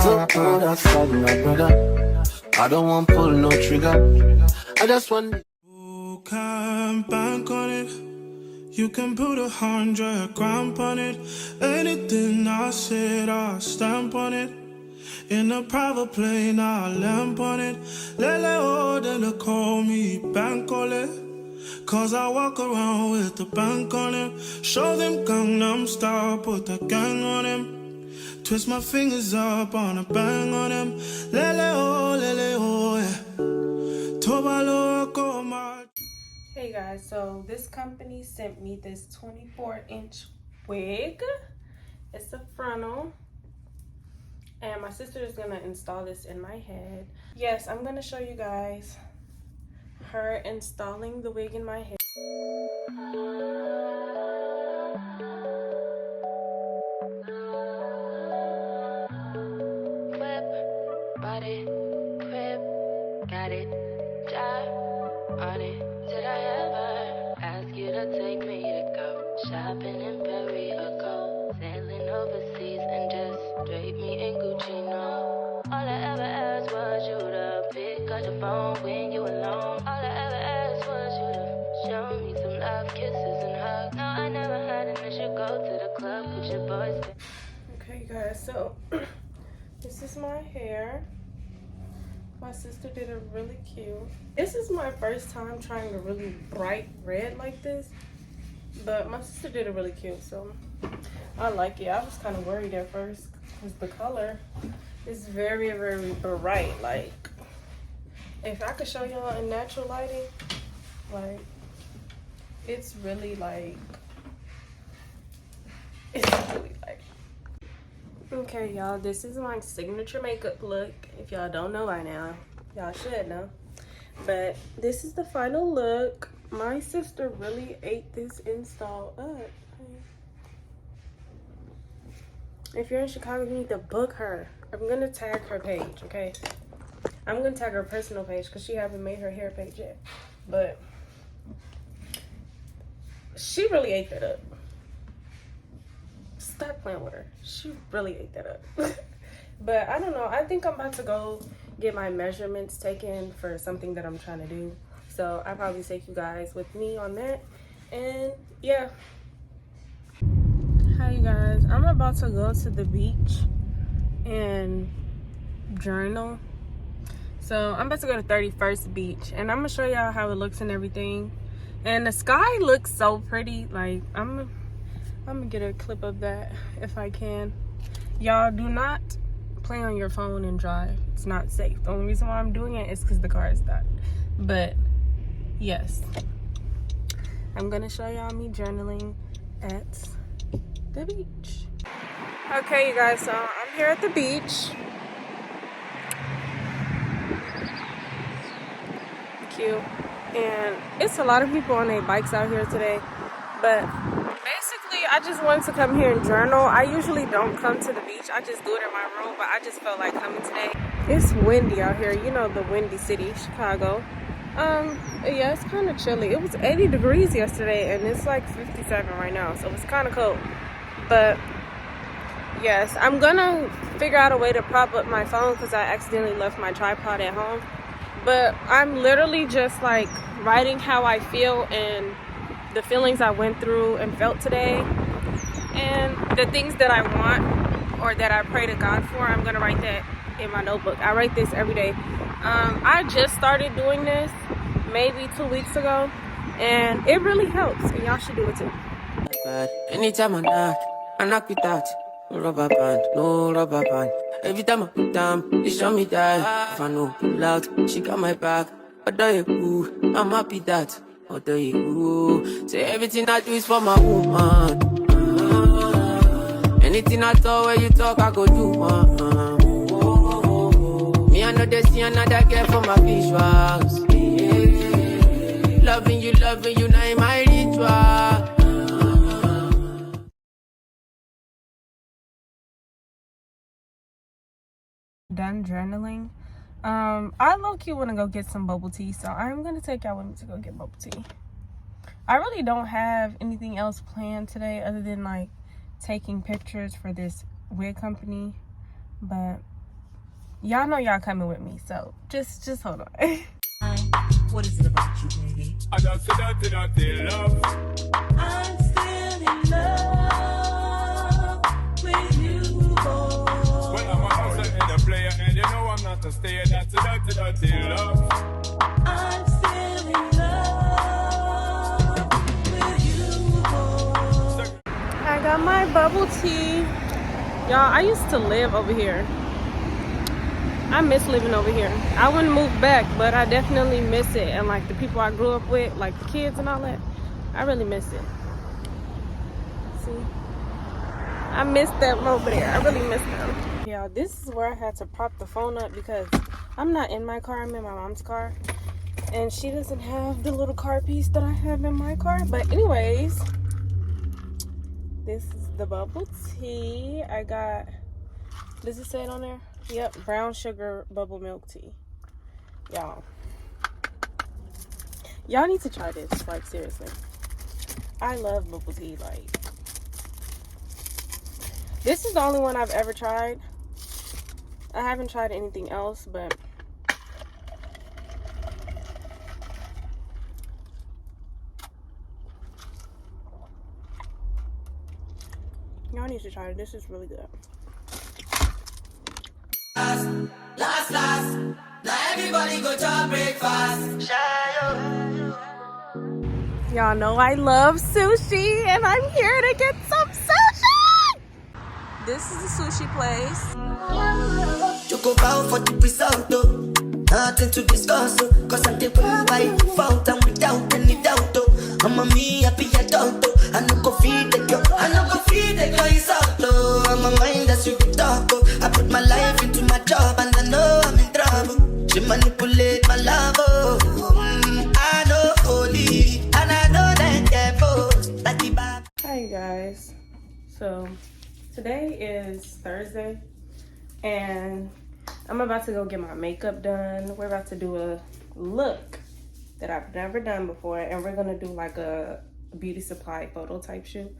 so cold outside, my brother. I don't want pull no trigger. I just want. You can bank on it. You can put 100 grand on it. Anything I said, I'll stamp on it. In a private plane, I'll lamp on it. Lele oh, they call me bank on it. Cause I walk around with the bank on him. Show them Gangnam Style, put the gang on him. Twist my fingers up on a bang on him. Lele oh, yeah. Tobalo go my. Hey guys, so this company sent me this 24-inch wig. It's a frontal. And my sister is gonna install this in my head. Yes, I'm gonna show you guys her installing the wig in my head. Whip, body, whip, got it, job on it. Did I ever ask you to take me to go shopping in Paris or go sailing overseas and just drape me in Gucci? No, all I ever asked was you to pick up the phone when you alone. All I ever asked was you to show me some love, kisses and hugs. No, I never had an issue. Go to the club, could your boys stay? Okay guys, so this is my hair. My sister did it really cute. This is my first time trying a really bright red like this, but my sister did it really cute, so I like it. I was kind of worried at first because the color is very, very bright. Like, if I could show y'all in natural lighting, like, it's really like, okay y'all, this is my signature makeup look. If y'all don't know by now, y'all should know, but this is the final look. My sister really ate this install up. If you're in Chicago, you need to book her. I'm gonna tag her page, okay? I'm gonna tag her personal page because she haven't made her hair page yet, but she really ate that up. Stop playing with her. She really ate that up. But I don't know. I think I'm about to go get my measurements taken for something that I'm trying to do. So I'll probably take you guys with me on that. And yeah. Hi you guys. I'm about to go to the beach and journal. So I'm about to go to 31st Beach. And I'm going to show y'all how it looks and everything. And the sky looks so pretty. Like, I'm gonna get a clip of that if I can. Y'all, do not play on your phone and drive. It's not safe. The only reason why I'm doing it is because the car is stopped. But yes, I'm gonna show y'all me journaling at the beach. Okay you guys, so I'm here at the beach. Cute. And it's a lot of people on their bikes out here today, but basically I just wanted to come here and journal. I usually don't come to the beach. I just do it in my room, but I just felt like coming today. It's windy out here. You know, the windy city, Chicago. Yeah, it's kind of chilly. It was 80 degrees yesterday and it's like 57 right now, so it's kind of cold. But yes, I'm gonna figure out a way to prop up my phone because I accidentally left my tripod at home. But I'm literally just like writing how I feel and the feelings I went through and felt today, and the things that I want or that I pray to God for. I'm gonna write that in my notebook. I write this every day. I just started doing this maybe 2 weeks ago, and it really helps, and y'all should do it too. Anytime I knock with that. No rubber band, no rubber band. Every time I put down, they show me that. If I know pull out, she got my back. Although you cool, I'm happy that. Although you cool, say everything I do is for my woman. Anything I talk, where you talk, I go do. Me, I know they see another girl for my visuals. Loving you, now in my ritual. Done journaling. I low-key want to go get some bubble tea, so I'm gonna take y'all with me to go get bubble tea. I really don't have anything else planned today other than like taking pictures for this wig company, but Y'all know y'all coming with me, so just hold on. What is it about you, baby? I don't say dirty love. I'm still in love with you, boy. Well, I'm a hustler and a player, and you know I'm not a stayer. That's a dirty love. I'm still in love with you, boy. I got my bubble tea. Y'all, I used to live over here. I miss living over here. I wouldn't move back, but I definitely miss it. And like the people I grew up with, like the kids and all that, I really miss it. See? I miss them over there. I really miss them. Y'all, this is where I had to prop the phone up because I'm not in my car. I'm in my mom's car. And she doesn't have the little car piece that I have in my car. But anyways, this is the bubble tea. I got, does it say it on there? Yep, brown sugar bubble milk tea. Y'all need to try this, like seriously. I love bubble tea. Like, this is the only one I've ever tried. I haven't tried anything else, but y'all need to try it. This is really good. Last, now everybody go to breakfast. Y'all know I love sushi, and I'm here to get some sushi. This is the sushi place. Choco bow for the result, though. Nothing to discuss, cause I'm the way I found and without any doubt, though. I'm a me happy adult, though. I no go feed the girl, I no go feed the girl, it's out, though. I'm a mind that's you can talk, oh. I put my life into my job and I know I'm in trouble. She manipulate my love, oh. I know holy, and I know that devil. Hi you guys. So today is Thursday and I'm about to go get my makeup done. We're about to do a look that I've never done before, and we're gonna do like a beauty supply photo type shoot.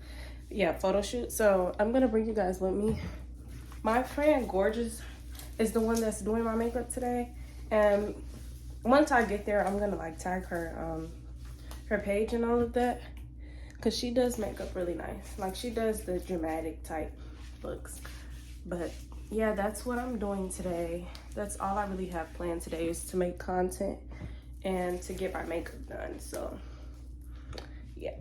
Yeah, photo shoot. So I'm gonna bring you guys with me. My friend Gorgeous is the one that's doing my makeup today, and once I get there, I'm gonna like tag her her page and all of that, because she does makeup really nice. Like, she does the dramatic type looks. But yeah, that's what I'm doing today. That's all I really have planned today, is to make content and to get my makeup done. So yeah.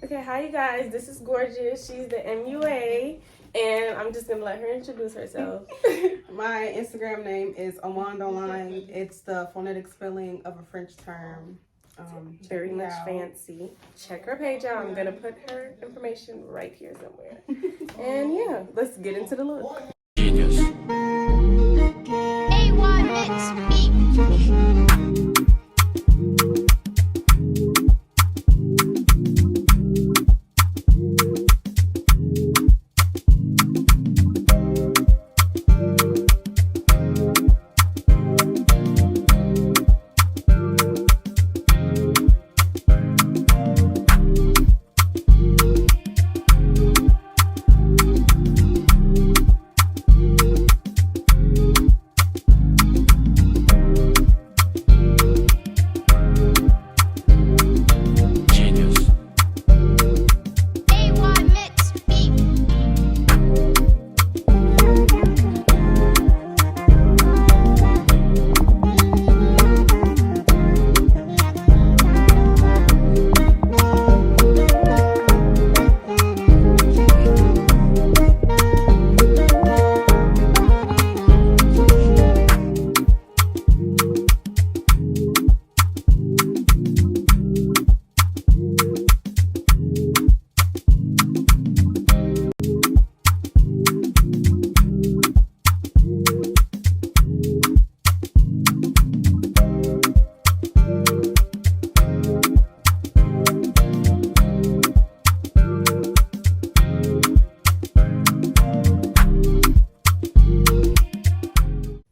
Okay, hi you guys, this is Gorgeous. She's the MUA, and I'm just gonna let her introduce herself. My Instagram name is Awandoline. It's the phonetic spelling of a French term. Very much fancy. Check her page out. I'm gonna put her information right here somewhere. And yeah, let's get into the look. Genius. A1 Mix Beat.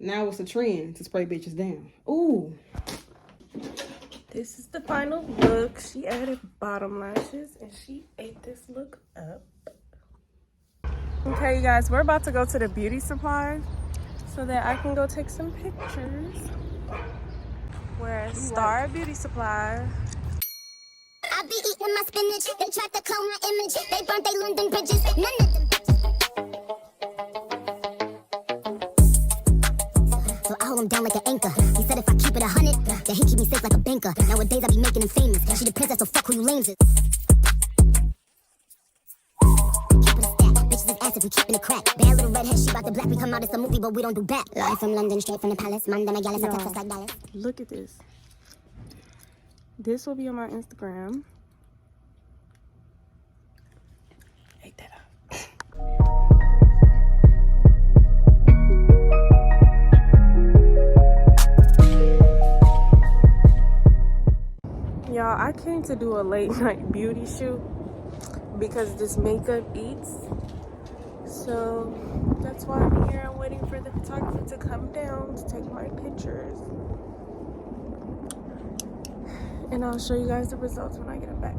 Now it's a trend to spray bitches down. Ooh. This is the final look. She added bottom lashes and she ate this look up. Okay, you guys, we're about to go to the beauty supply so that I can go take some pictures. We're at Star Beauty Supply. I be eating my spinach. They tried to clone my image. They burnt their London bridges. None of them bitches. So I hold him down like an anchor. He said if I keep it 100, then he keep me safe like a banker. Nowadays I be making him famous. She the princess, so fuck who you lames is. Keeping a stack. Bitches is acid, we keeping it crack. Bad little redhead, she about the black. We come out, it's a movie, but we don't do back. Live from London, straight from the palace. Mandana Gallus, I text us like Dallas. Look at this. This will be on my Instagram. Ain't that up? Y'all, I came to do a late night beauty shoot because this makeup eats. So that's why I'm here. I'm waiting for the photographer to come down to take my pictures. And I'll show you guys the results when I get it back.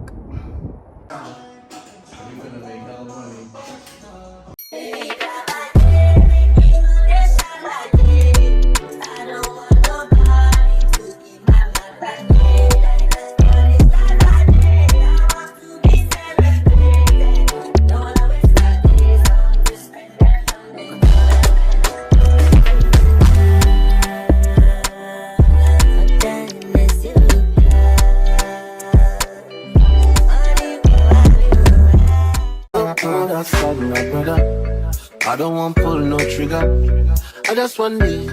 I don't want pull no trigger. I just want me.